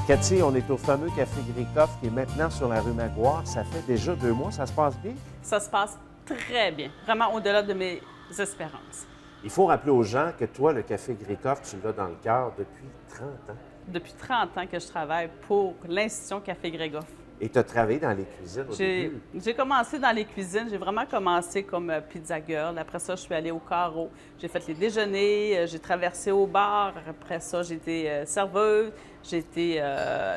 Cathy, on est au fameux Café Grécoff qui est maintenant sur la rue Maguire. Ça fait déjà 2 mois, ça se passe bien? Ça se passe très bien, vraiment au-delà de mes espérances. Il faut rappeler aux gens que toi, le Café Grécoff, tu l'as dans le cœur depuis 30 ans. Depuis 30 ans que je travaille pour l'institution Café Grégoff. Et tu as travaillé dans les cuisines au début. J'ai commencé dans les cuisines. J'ai vraiment commencé comme pizza girl. Après ça, je suis allée au carreau. J'ai fait les déjeuners. J'ai traversé au bar. Après ça, j'ai été serveuse. J'ai été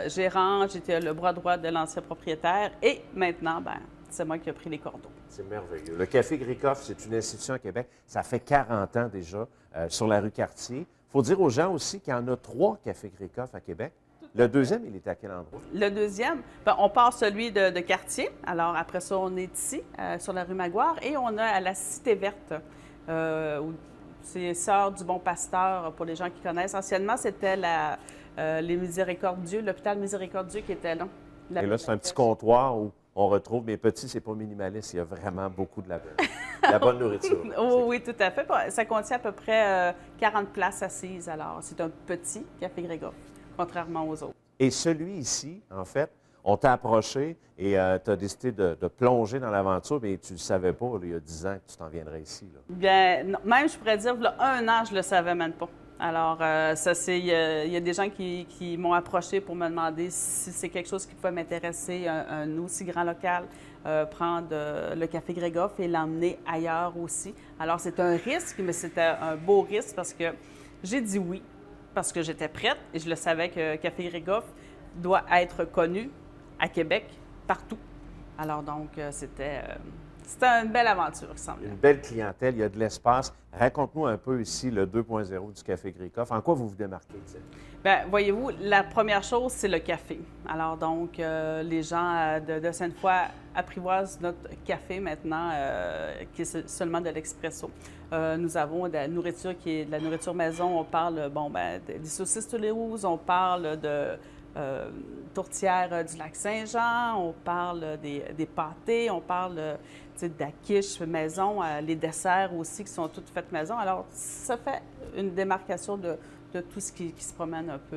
gérante. J'étais le bras droit de l'ancien propriétaire. Et maintenant, ben, c'est moi qui ai pris les cordeaux. C'est merveilleux. Le Café Grécoff, c'est une institution à Québec. Ça fait 40 ans déjà sur la rue Cartier. Il faut dire aux gens aussi qu'il y en a 3 Cafés Grécoff à Québec. Le deuxième, il est à quel endroit? Le deuxième, ben, on part celui de Cartier. Alors, après ça, on est ici, sur la rue Maguire, et on a à la Cité Verte, où c'est Sœur du Bon Pasteur, pour les gens qui connaissent. Anciennement, c'était les Miséricordieux, l'hôpital Miséricordieux qui était là. Et là, c'est un petit comptoir où on retrouve, mais petit, c'est pas minimaliste, il y a vraiment beaucoup de la bonne nourriture. Oh, oui, tout à fait. Ça contient à peu près 40 places assises. Alors, c'est un petit Café Grégoff, contrairement aux autres. Et celui ici, en fait, on t'a approché et tu as décidé de plonger dans l'aventure, mais tu ne le savais pas, là, il y a 10 ans, que tu t'en viendrais ici. Là. Bien, non, même, je pourrais dire, il y a 1 an, je ne le savais même pas. Alors, il y a des gens qui m'ont approché pour me demander si c'est quelque chose qui pouvait m'intéresser, un aussi grand local, prendre le Café Grégoff et l'emmener ailleurs aussi. Alors, c'est un risque, mais c'était un beau risque parce que j'ai dit oui, parce que j'étais prête et je le savais que Café Grégoff doit être connu à Québec, partout. Alors, donc, c'était une belle aventure, il semble. Une belle clientèle, il y a de l'espace. Raconte-nous un peu ici le 2.0 du Café Grécoff. En quoi vous vous démarquez? Bien, voyez-vous, la première chose, c'est le café. Alors donc, les gens de Sainte-Foy apprivoisent notre café maintenant, qui est seulement de l'expresso. Nous avons de la nourriture qui est de la nourriture maison. On parle, des saucisses Toulouse, on parle de tourtières du lac Saint-Jean, on parle des pâtés, on parle de la quiche maison, les desserts aussi qui sont toutes faites maison. Alors, ça fait une démarcation de tout ce qui se promène un peu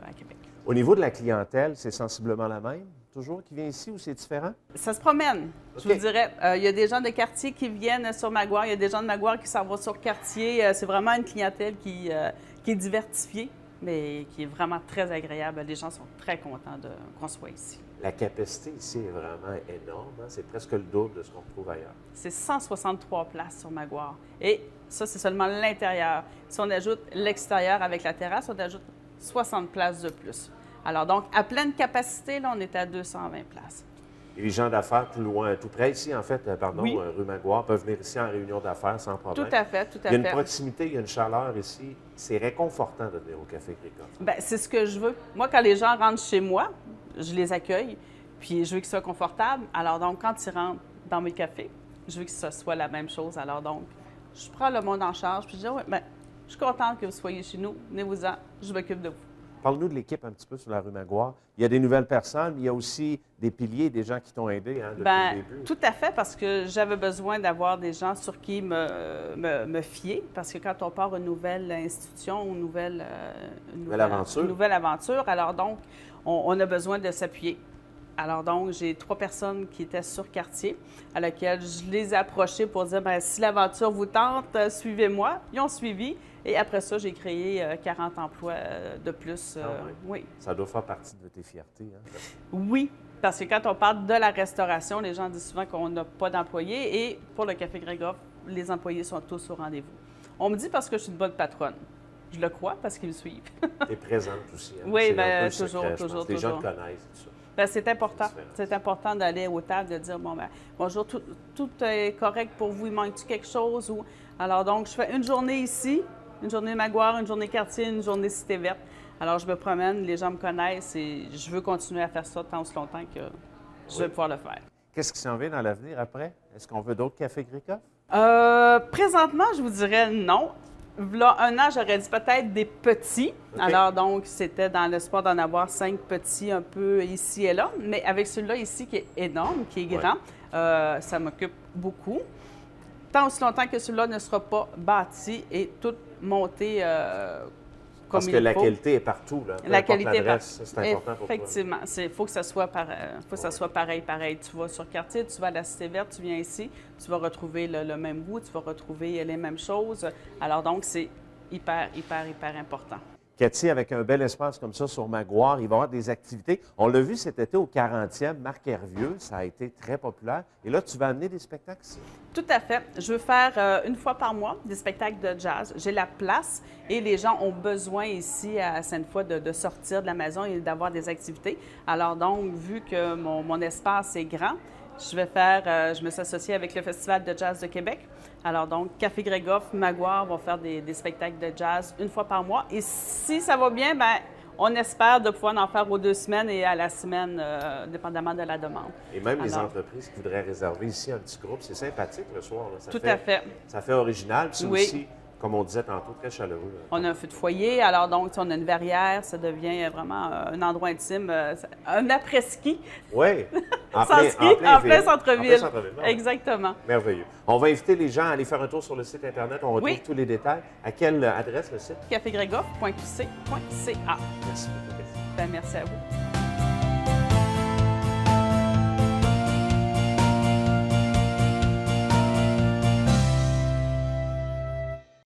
à Québec. Au niveau de la clientèle, c'est sensiblement la même, toujours, qui vient ici ou c'est différent? Ça se promène, je vous dirais. Il y a des gens de quartier qui viennent sur Maguire, il y a des gens de Maguire qui s'en vont sur quartier. C'est vraiment une clientèle qui est diversifiée, mais qui est vraiment très agréable. Les gens sont très contents qu'on soit ici. La capacité ici est vraiment énorme. Hein? C'est presque le double de ce qu'on retrouve ailleurs. C'est 163 places sur Maguire. Et ça, c'est seulement l'intérieur. Si on ajoute l'extérieur avec la terrasse, on ajoute 60 places de plus. Alors donc, à pleine capacité, là, on est à 220 places. Et les gens d'affaires tout loin, tout près ici, en fait, Oui. rue Maguire, peuvent venir ici en réunion d'affaires sans problème. Tout à fait, tout à fait. Il y a une proximité, il y a une chaleur ici. C'est réconfortant de venir au Café Grécoff. Bien, c'est ce que je veux. Moi, quand les gens rentrent chez moi, je les accueille, puis je veux qu'ils soient confortables. Alors donc, quand ils rentrent dans mes cafés, je veux que ce soit la même chose. Alors donc, je prends le monde en charge, puis je dis, oui, bien, je suis contente que vous soyez chez nous, venez-vous-en, je m'occupe de vous. Parle-nous de l'équipe un petit peu sur la rue Maguire. Il y a des nouvelles personnes, mais il y a aussi des piliers, des gens qui t'ont aidé depuis le début. Tout à fait, parce que j'avais besoin d'avoir des gens sur qui me fier, parce que quand on part une nouvelle institution, une nouvelle aventure, alors donc, on a besoin de s'appuyer. Alors donc, j'ai 3 personnes qui étaient sur quartier, à laquelle je les ai approchées pour dire, bien, si l'aventure vous tente, suivez-moi. Ils ont suivi. Et après ça, j'ai créé 40 emplois de plus. Oui. Ça doit faire partie de tes fiertés. Hein? Oui, parce que quand on parle de la restauration, les gens disent souvent qu'on n'a pas d'employés. Et pour le Café Grégoff, les employés sont tous au rendez-vous. On me dit parce que je suis une bonne patronne. Je le crois parce qu'ils me suivent. Tu es présente aussi. Hein? Oui, bien, toujours. Les gens te connaissent. Tout ça. Bien, c'est important. C'est important d'aller aux tables, de dire, bon, bien, bonjour, tout est correct pour vous, il manque-tu quelque chose? Ou... Alors donc, je fais une journée ici, une journée Maguire, une journée Quartier, une journée Cité Verte. Alors, je me promène, les gens me connaissent et je veux continuer à faire ça tant aussi longtemps que je vais pouvoir le faire. Qu'est-ce qui s'en vient dans l'avenir après? Est-ce qu'on veut d'autres cafés Grécoff? Présentement, je vous dirais non. Là, 1 an, j'aurais dit peut-être des petits. Okay. Alors, donc, c'était dans l'espoir d'en avoir 5 petits un peu ici et là. Mais avec celui-là ici qui est énorme, qui est grand, ça m'occupe beaucoup. Tant aussi longtemps que celui-là ne sera pas bâti et tout monté Parce que la qualité est partout, là. Peu La importe qualité est l'adresse, partout. c'est important pour toi. Effectivement. Il faut que ça soit pareil. Tu vas sur Cartier, tu vas à la Cité verte, tu viens ici, tu vas retrouver le même goût, tu vas retrouver les mêmes choses. Alors donc, c'est hyper important. Cathy, avec un bel espace comme ça sur Maguire, il va y avoir des activités. On l'a vu cet été au 40e, Marc Hervieux, ça a été très populaire. Et là, tu vas amener des spectacles ici? Tout à fait. Je veux faire une fois par mois des spectacles de jazz. J'ai la place et les gens ont besoin ici à Sainte-Foy de sortir de la maison et d'avoir des activités. Alors donc, vu que mon espace est grand, je me suis associée avec le Festival de jazz de Québec. Alors donc, Café Grégoff, Maguire vont faire des spectacles de jazz une fois par mois. Et si ça va bien, bien, on espère de pouvoir en faire aux 2 semaines et à la semaine, dépendamment de la demande. Et même les entreprises qui voudraient réserver ici un petit groupe, c'est sympathique le soir. Là. À fait. Ça fait original. Puis Oui. aussi, comme on disait tantôt, très chaleureux. On a un feu de foyer, alors donc, on a une verrière, ça devient vraiment un endroit intime, un après-ski. Oui, en Sans ski, en plein centre-ville. Exactement. Merveilleux. On va inviter les gens à aller faire un tour sur le site Internet. On retrouve tous les détails. À quelle adresse le site? cafégrégoff.qc.ca. Merci beaucoup. Ben, merci à vous.